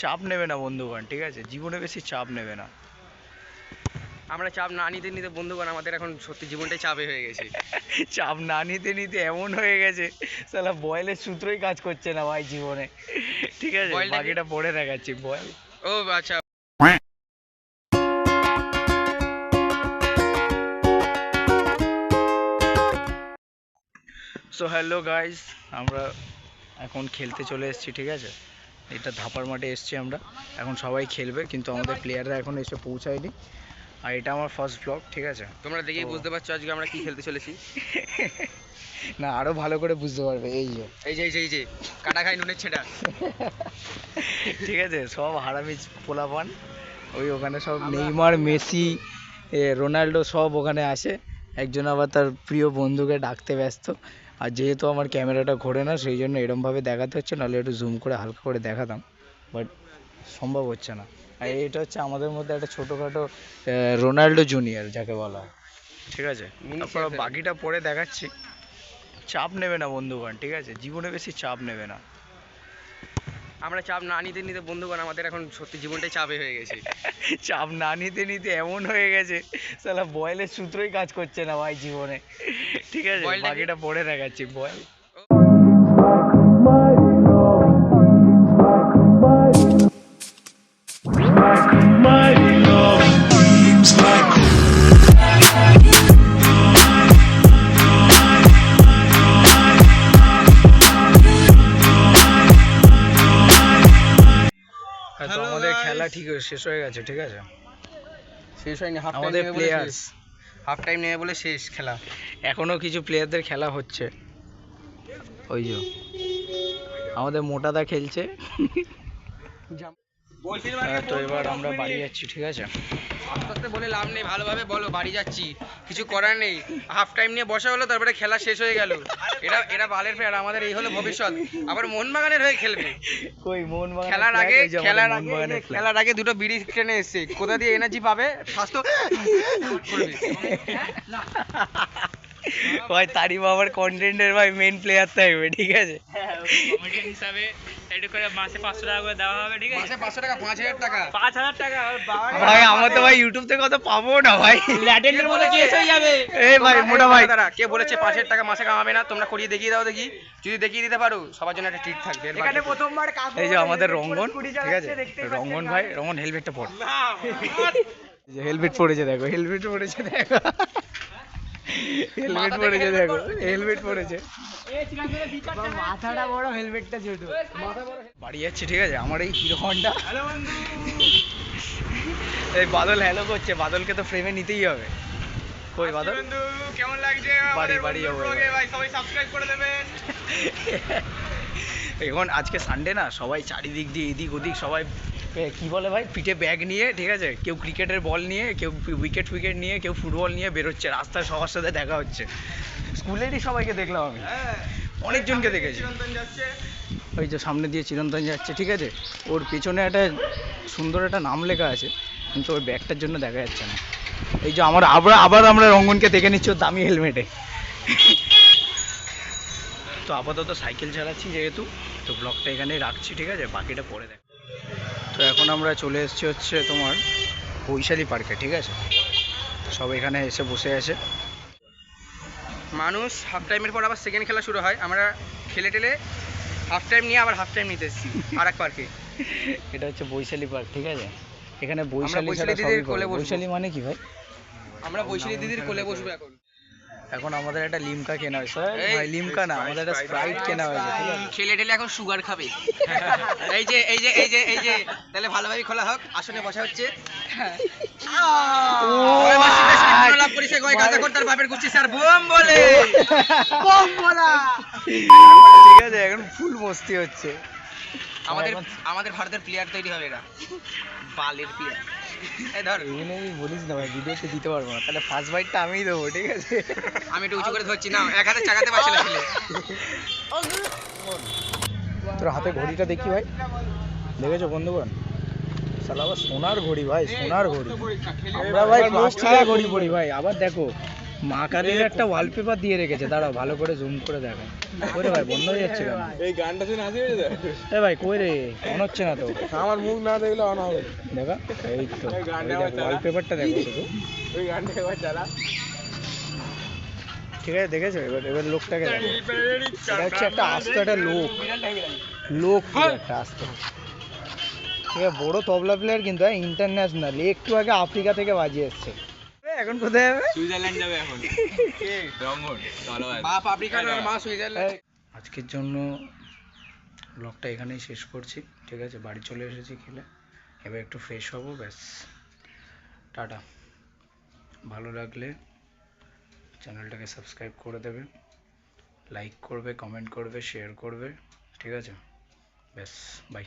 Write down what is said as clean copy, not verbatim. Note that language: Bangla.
চাপ নেবে না বন্ধুগণ, ঠিক আছে? জীবনে বেশি চাপ নেবে না। আমরা চাপ না নিতে নিতে বন্ধুগণ আমাদের এখন সত্যি জীবনটাই চাপে হয়ে গেছে। চাপ না নিতে নিতে এমন হয়ে গেছে শালা বয়েলের সূত্রই কাজ করছে না ভাই জীবনে, ঠিক আছে? বাকিটা পড়ে দেখাচ্ছি। বয়েল ও আচ্ছা। সো হ্যালো গাইস, আমরা এখন খেলতে চলে এসেছি, ঠিক আছে? এটা ধাপার মাঠে এসেছি আমরা, এখন সবাই খেলবে কিন্তু আমাদের প্লেয়াররা এখন এসে পৌঁছায়নি। আর এটা আমার ফার্স্ট ব্লগ, ঠিক আছে? তোমরা দেখেই বুঝতে পারছো আজকে আমরা কি খেলতে চলেছি। না, আরো ভালো করে বুঝতে পারবে। এই যে এই যে কাটা খাই নুনের ছেটা, ঠিক আছে? সব হারামি পোলাপান, ওখানে সব নেইমার, মেসি, রোনাল্ডো সব ওখানে আসে। একজন আবার তার প্রিয় বন্ধুকে ডাকতে ব্যস্ত। আর যেহেতু আমার ক্যামেরাটা ঘোরে না, সেই জন্য এরমভাবে দেখাতে হচ্ছে, নাহলে একটু জুম করে হালকা করে দেখাতাম, বাট সম্ভব হচ্ছে না। আর এটা হচ্ছে আমাদের মধ্যে একটা ছোটোখাটো রোনাল্ডো জুনিয়র যাকে বলা হয়, ঠিক আছে? তারপর বাকিটা পরে দেখাচ্ছি। চাপ নেবে না বন্ধুগণ, ঠিক আছে? জীবনে বেশি চাপ নেবে না। আমরা চাপ না নিতে নিতে বন্ধুগণ আমাদের এখন সত্যি জীবনটাই চাপে হয়ে গেছে। চাপ না নিতে নিতে এমন হয়ে গেছে শালা বয়েলের সূত্রই কাজ করছে না ভাই জীবনে, ঠিক আছে? বাকিটা পড়ে দেখাচ্ছি। বয়েল আমাদের খেলা ঠিক শেষ হয়ে গেছে, ঠিক আছে? শেষ হয়নি, আমাদের প্লেয়ার্স হাফ টাইম নেবে বলে শেষ খেলা। এখনো কিছু প্লেয়ারদের খেলা হচ্ছে। ওই যে আমাদের মোটাদা খেলছে। তো এবার আমরা বাড়ি যাচ্ছি, ঠিক আছে? আস্তে আস্তে বলে লাভ নেই, ভালোভাবে বলো বাড়ি যাচ্ছি, কিছু করার নেই। হাফ টাইম নিয়ে বসা হলো, তারপরে খেলা শেষ হয়ে গেল। এরা বালের প্লেয়ার, আমাদের এই হলো ভবিষ্যৎ। আবার মোহনবাগানের হয়ে খেলবে। কই মোহনবাগান? খেলার আগে দুটো বিড়ি ট্রেনে এসছে, কোথা দিয়ে এনার্জি পাবে? স্বাস্থ্য করবে ভাই তারই বাবার কন্টেন্টের ভাই মেইন প্লেয়ার থাকবে, ঠিক আছে? কমেডিয়ান হিসাবে এড করে মাসে 500 টাকা করে দেওয়া হবে, ঠিক আছে? মাসে 500 টাকা, 5000 টাকা, 5000 টাকা ভাই আমার তো ভাই ইউটিউব থেকে কত পাবো না ভাই, ল্যাটেন্ডের মধ্যে কেস হয়ে যাবে। এই ভাই মোটা ভাই, দাদা কে বলেছে 5000 টাকা মাসে কামাবে না? তোমরা করিয়ে দেখিয়ে দাও দেখি, যদি দেখিয়ে দিতে পারো সবার জন্য একটা ট্রিট থাকবে। এখানে প্রথমবার এই যে আমাদের রঙ্গন, ঠিক আছে? রঙ্গন ভাই, রঙ্গন হেলমেটটা পর, যে হেলমেট পরেছে দেখো, হেলমেট পরেছে দেখো, হেলমেট পরেছে দেখো, হেলমেট পরেছে, মাথাটা বড়, হেলমেটটা ছোট। বাড়ি যাচ্ছি, ঠিক আছে? আমার এই হিরো হন্ডা। এই বাদল হ্যালো করছে, বাদলকে তো ফ্রেমে নিতেই হবে। কই বাদল? বন্ধু কেমন লাগছে? বাড়ি যাবো ভাই সবাই সাবস্ক্রাইব করে দেবেন। এখন আজকে সানডে না, সবাই চারিদিক দিয়ে এদিক ওদিক সবাই কি বলে ভাই, পিঠে ব্যাগ নিয়ে, ঠিক আছে? কেউ ক্রিকেটের বল নিয়ে, কেউ উইকেট নিয়ে, কেউ ফুটবল নিয়ে বেরোচ্ছে, রাস্তায় সবার সাথে দেখা হচ্ছে। স্কুলেরই সবাইকে দেখলাম আমি, অনেকজনকে দেখেছি। ওই যে সামনে দিয়ে চিরন্তন যাচ্ছে, ঠিক আছে? ওর পেছনে একটা সুন্দর একটা নাম লেখা আছে, কিন্তু ওর ব্যাগটার জন্য দেখা যাচ্ছে না। এই যে আবার আমরা রঙ্গনকে দেখে নিচ্ছি ওর দামি হেলমেটে। তো আপাতত সাইকেল চালাচ্ছি যেহেতু, তো ব্লগটা এখানেই রাখছি, ঠিক আছে? বাকিটা পরে দেখ। তো এখন আমরা চলে এসেছি হচ্ছে তোমার বৈশালী পার্কে, ঠিক আছে? সব এখানে এসে বসে আছে মানুষ। হাফ টাইমের পর আবার সেকেন্ড খেলা শুরু হয়, আমরা খেলে টেলে হাফ টাইম নিয়ে আবার হাফ টাইম নিতে এসেছি আর এক পার্কে। এটা হচ্ছে বৈশালী পার্ক, ঠিক আছে? এখানে বৈশালী দিদির কোলে বসবো। বৈশালী মানে কি ভাই? আমরা বৈশালী দিদির কোলে বসবো এখন। এখন আমাদের একটা লিমকা কেনা হয়েছে, ভাই লিমকা না, আমাদের একটা স্প্রাইট কেনা হয়েছে, ঠিক আছে? খেলে টেলে এখন সুগার খাবে। এই যে তাহলে ভালোভাবে খোলা হোক, আসনে বসা হচ্ছে। ঠিক আছে, এখন ফুল মস্তি হচ্ছে। আমাদের ভারতের প্লেয়ার তৈরি হবে এরা, বালের প্লেয়ার। এই ধর, এগুলো বলিস না ভাই, ভিডিওতে দিতে পারবো না, তাহলে ফার্স্ট বাইটটা আমিই দেবো, ঠিক আছে? আমি একটু উঁচু করে ধরছি না, এক হাতে চাকাতে পারছি না ছেলে। তোর হাতে ঘড়িটা দেখি ভাই, দেখেছো বন্ধুগণ? শালা আবার সোনার ঘড়ি ভাই, সোনার ঘড়ি। আমরা ভাই প্লাস্টিকের ঘড়ি পরি ভাই। আবার দেখো মা কালীর একটা ওয়ালপেপার দিয়ে রেখেছে, দাঁড়াও ভালো করে জুম করে দেখো। ওরে ভাই বন্ধ হয়ে যাচ্ছে কেন? এই গানটা শুনে হাসি পেয়ে যায়। এ ভাই কই রে, অন হচ্ছে না তো। আমার মুখ না দেখলে অন হবে। দেখা এই তো, এই গানটা আবার চালা। ওয়ালপেপারটা দেখো শুধু। ওই গানটা একবার চালা। ঠিক আছে দেখেছো, এবার এবার লোকটাকে দেখো। এটা হচ্ছে একটা আস্ত একটা লোক, লোক পুরো একটা আস্ত। ঠিক আছে, বড় তবলা প্লেয়ার কিন্তু ইন্টারন্যাশনাল, একটু আগে আফ্রিকা থেকে বাজিয়ে এসছে। এখন কোথায় যাবে? সুইজারল্যান্ড যাবে এখন। রংঘর ভালো আছে। বাপ আফ্রিকান আর মা সুইজারল্যান্ড। আজকের জন্য ব্লগটা এখানেই শেষ করছি। ঠিক আছে, বাড়ি চলে এসেছি খেলে, এবার একটু ফ্রেশ হবো, ব্যাস। টাটা। ভালো লাগলে চ্যানেলটাকে সাবস্ক্রাইব করে দেবে, লাইক করবে, কমেন্ট করবে, শেয়ার করবে। ঠিক আছে, ব্যাস, বাই।